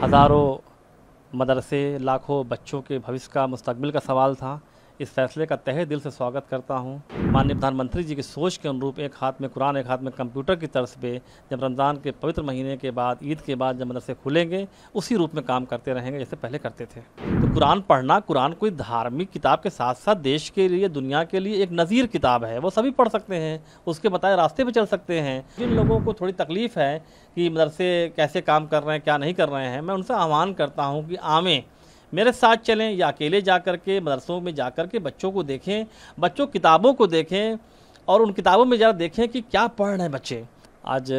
हज़ारों मदरसे, लाखों बच्चों के भविष्य का, मुस्तकबिल का सवाल था। इस फैसले का तहे दिल से स्वागत करता हूँ। माननीय प्रधानमंत्री जी की सोच के अनुरूप एक हाथ में कुरान, एक हाथ में कंप्यूटर की तर्ज पे जब रमज़ान के पवित्र महीने के बाद, ईद के बाद जब मदरसे खुलेंगे, उसी रूप में काम करते रहेंगे जैसे पहले करते थे। तो कुरान पढ़ना, कुरान कोई धार्मिक किताब के साथ साथ देश के लिए, दुनिया के लिए एक नज़ीर किताब है। वो सभी पढ़ सकते हैं, उसके बताए रास्ते पर चल सकते हैं। जिन लोगों को थोड़ी तकलीफ़ है कि मदरसे कैसे काम कर रहे हैं, क्या नहीं कर रहे हैं, मैं उनसे आह्वान करता हूँ कि आवें, मेरे साथ चलें या अकेले जा कर के मदरसों में जा कर के बच्चों को देखें, बच्चों किताबों को देखें और उन किताबों में ज़रा देखें कि क्या पढ़ रहे हैं बच्चे। आज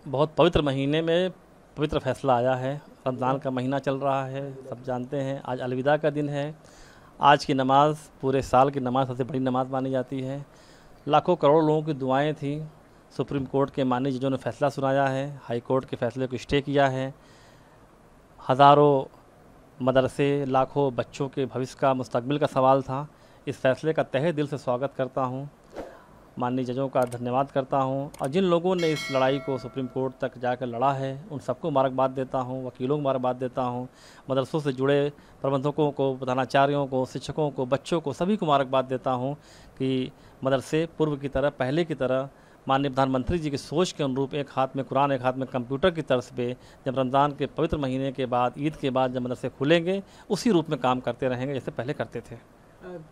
बहुत पवित्र महीने में पवित्र फैसला आया है। रमज़ान का महीना चल रहा है, सब जानते हैं। आज अलविदा का दिन है। आज की नमाज़ पूरे साल की नमाज़ सबसे बड़ी नमाज़ मानी जाती है। लाखों करोड़ों लोगों की दुआएँ थी। सुप्रीम कोर्ट के माननीय जजों ने फैसला सुनाया है, हाई कोर्ट के फैसले को स्टे किया है। हज़ारों मदरसे, लाखों बच्चों के भविष्य का, मुस्तकबिल का सवाल था। इस फैसले का तहे दिल से स्वागत करता हूँ। माननीय जजों का धन्यवाद करता हूँ और जिन लोगों ने इस लड़ाई को सुप्रीम कोर्ट तक जाकर लड़ा है उन सबको मुबारकबाद देता हूँ, वकीलों को मुबारकबाद देता हूँ, मदरसों से जुड़े प्रबंधकों को, प्रधानाचार्यों को, शिक्षकों को, बच्चों को, सभी को मुबारकबाद देता हूँ कि मदरसे पूर्व की तरह, पहले की तरह माननीय प्रधानमंत्री जी की सोच के अनुरूप एक हाथ में कुरान, एक हाथ में कंप्यूटर की तर्ज पे जब रमज़ान के पवित्र महीने के बाद, ईद के बाद जब मदरसे खुलेंगे, उसी रूप में काम करते रहेंगे जैसे पहले करते थे।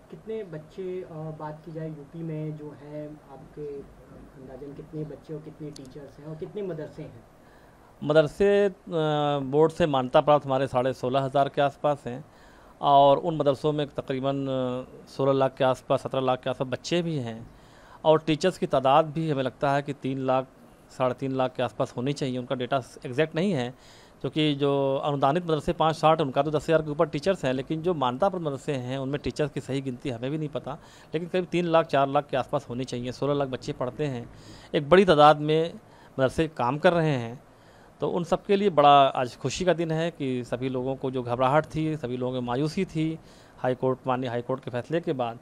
कितने बच्चे, बात की जाए यूपी में जो है, आपके अंदाजन कितने बच्चे और कितने टीचर्स हैं और कितने मदरसे हैं? मदरसे बोर्ड से मान्यता प्राप्त हमारे 16,500 के आसपास हैं और उन मदरसों में तकरीबन 16 लाख के आसपास, 17 लाख के आसपास बच्चे भी हैं और टीचर्स की तादाद भी हमें लगता है कि 3 लाख, 3.5 लाख के आसपास होनी चाहिए। उनका डेटा एग्जैक्ट नहीं है क्योंकि जो अनुदानित मदरसे 5-60 उनका तो 10,000 के ऊपर टीचर्स हैं, लेकिन जो मान्यता प्राप्त मदरसे हैं उनमें टीचर्स की सही गिनती हमें भी नहीं पता, लेकिन करीब 3 लाख, 4 लाख के आसपास होनी चाहिए। 16 लाख बच्चे पढ़ते हैं, एक बड़ी तादाद में मदरसे काम कर रहे हैं। तो उन सब के लिए बड़ा आज खुशी का दिन है कि सभी लोगों को जो घबराहट थी, सभी लोगों में मायूसी थी माननीय हाई कोर्ट के फैसले के बाद,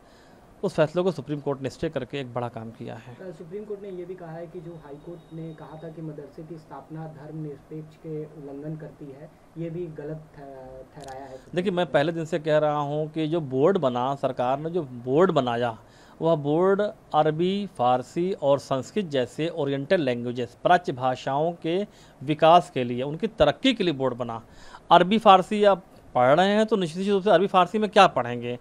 उस फैसले को सुप्रीम कोर्ट ने स्टे करके एक बड़ा काम किया है। सुप्रीम कोर्ट ने यह भी कहा है कि जो हाई कोर्ट ने कहा था कि मदरसे की स्थापना धर्मनिरपेक्ष के उल्लंघन करती है, ये भी गलत ठहराया है। देखिए, मैं पहले दिन से कह रहा हूँ कि जो बोर्ड बना, सरकार ने जो बोर्ड बनाया, वह बोर्ड अरबी, फ़ारसी और संस्कृत जैसे ओरिएंटल लैंग्वेजेस, प्राच्य भाषाओं के विकास के लिए, उनकी तरक्की के लिए बोर्ड बना। अरबी फ़ारसी आप पढ़ रहे हैं तो निश्चित रूप से अरबी फ़ारसी में क्या पढ़ेंगे,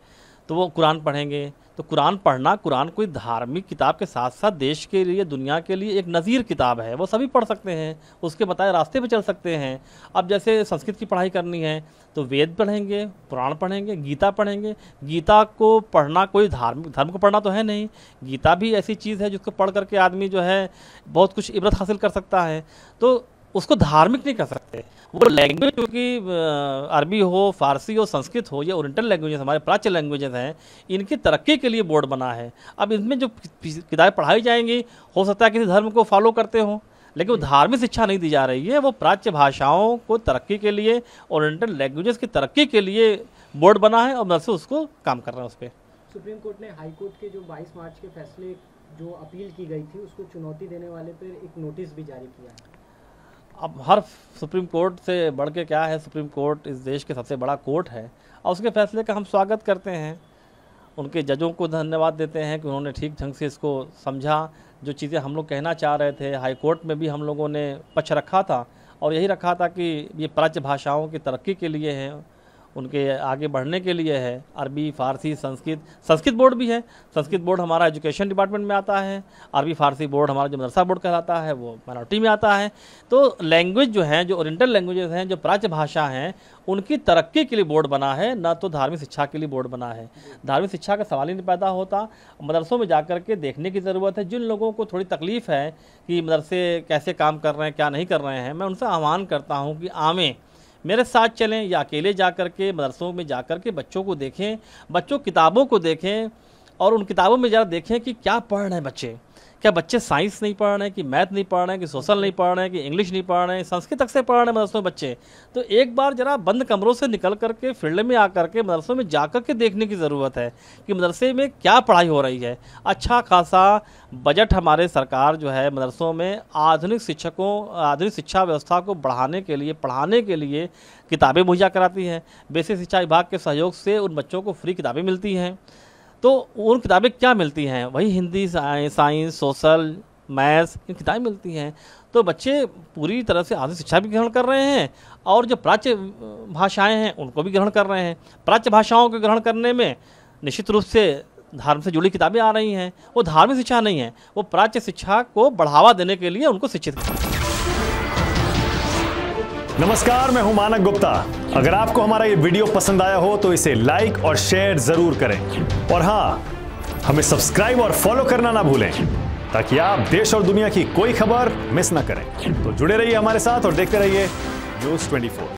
तो वो कुरान पढ़ेंगे। तो कुरान पढ़ना, कुरान कोई धार्मिक किताब के साथ साथ देश के लिए, दुनिया के लिए एक नज़ीर किताब है। वो सभी पढ़ सकते हैं, उसके बताए रास्ते पे चल सकते हैं। अब जैसे संस्कृत की पढ़ाई करनी है तो वेद पढ़ेंगे, पुराण पढ़ेंगे, गीता पढ़ेंगे। गीता को पढ़ना कोई धर्म को पढ़ना तो है नहीं, गीता भी ऐसी चीज़ है जिसको पढ़ करके आदमी जो है बहुत कुछ इबरत हासिल कर सकता है। तो उसको धार्मिक नहीं कर सकते। वो लैंग्वेज क्योंकि अरबी हो, फारसी हो, संस्कृत हो, ये ओरिएंटल लैंग्वेजेस, हमारे प्राच्य लैंग्वेजेस हैं, इनकी तरक्की के लिए बोर्ड बना है। अब इसमें जो किताबें पढ़ाई जाएंगी, हो सकता है किसी धर्म को फॉलो करते हो, लेकिन वो धार्मिक शिक्षा नहीं दी जा रही है। वो प्राच्य भाषाओं को तरक्की के लिए, ओरिएंटल लैंग्वेजेस की तरक्की के लिए बोर्ड बना है और मदरसे उसको काम कर रहे हैं उस पर। सुप्रीम कोर्ट ने हाई कोर्ट के जो 22 मार्च के फैसले जो अपील की गई थी, उसको चुनौती देने वाले पर एक नोटिस भी जारी किया है। अब हर सुप्रीम कोर्ट से बढ़ के क्या है, सुप्रीम कोर्ट इस देश के सबसे बड़ा कोर्ट है और उसके फैसले का हम स्वागत करते हैं। उनके जजों को धन्यवाद देते हैं कि उन्होंने ठीक ढंग से इसको समझा। जो चीज़ें हम लोग कहना चाह रहे थे, हाई कोर्ट में भी हम लोगों ने पक्ष रखा था और यही रखा था कि ये प्राच्य भाषाओं की तरक्की के लिए है, उनके आगे बढ़ने के लिए है। अरबी, फ़ारसी, संस्कृत बोर्ड भी है। संस्कृत बोर्ड हमारा एजुकेशन डिपार्टमेंट में आता है, अरबी फ़ारसी बोर्ड हमारा जो मदरसा बोर्ड कहलाता है वो माइनॉरिटी में आता है। तो लैंग्वेज जो हैं, जो ओरिएंटल लैंग्वेजेस हैं, जो प्राच्य भाषा हैं, उनकी तरक्की के लिए बोर्ड बना है, ना तो धार्मिक शिक्षा के लिए बोर्ड बना है। धार्मिक शिक्षा का सवाल ही नहीं पैदा होता। मदरसों में जाकर के देखने की ज़रूरत है। जिन लोगों को थोड़ी तकलीफ़ है कि मदरसे कैसे काम कर रहे हैं, क्या नहीं कर रहे हैं, मैं उनसे आह्वान करता हूँ कि आवें, मेरे साथ चलें या अकेले जा कर के मदरसों में जा कर के बच्चों को देखें, बच्चों किताबों को देखें और उन किताबों में ज़रा देखें कि क्या पढ़ रहे हैं बच्चे। क्या बच्चे साइंस नहीं पढ़ रहे हैं, कि मैथ नहीं पढ़ रहे हैं, कि सोशल नहीं पढ़ रहे हैं, कि इंग्लिश नहीं पढ़ रहे हैं, संस्कृत तक से पढ़ रहे हैं मदरसों में बच्चे। तो एक बार ज़रा बंद कमरों से निकल करके फील्ड में आकर के मदरसों में जा कर के देखने की ज़रूरत है कि मदरसे में क्या पढ़ाई हो रही है। अच्छा खासा बजट हमारे सरकार जो है मदरसों में आधुनिक शिक्षा व्यवस्था को बढ़ाने के लिए, पढ़ाने के लिए किताबें मुहैया कराती है। बेसिक शिक्षा विभाग के सहयोग से उन बच्चों को फ्री किताबें मिलती हैं। तो उन किताबें क्या मिलती हैं, वही हिंदी, साइंस, सोशल, मैथ्स, इन किताबें मिलती हैं। तो बच्चे पूरी तरह से आधुनिक शिक्षा भी ग्रहण कर रहे हैं और जो प्राच्य भाषाएं हैं उनको भी ग्रहण कर रहे हैं। प्राच्य भाषाओं को ग्रहण करने में निश्चित रूप से धर्म से जुड़ी किताबें आ रही हैं। वो धार्मिक शिक्षा नहीं है, वो प्राच्य शिक्षा को बढ़ावा देने के लिए उनको शिक्षित। नमस्कार, मैं हूं मानक गुप्ता। अगर आपको हमारा ये वीडियो पसंद आया हो तो इसे लाइक और शेयर जरूर करें और हाँ, हमें सब्सक्राइब और फॉलो करना ना भूलें ताकि आप देश और दुनिया की कोई खबर मिस ना करें। तो जुड़े रहिए हमारे साथ और देखते रहिए न्यूज़ 24।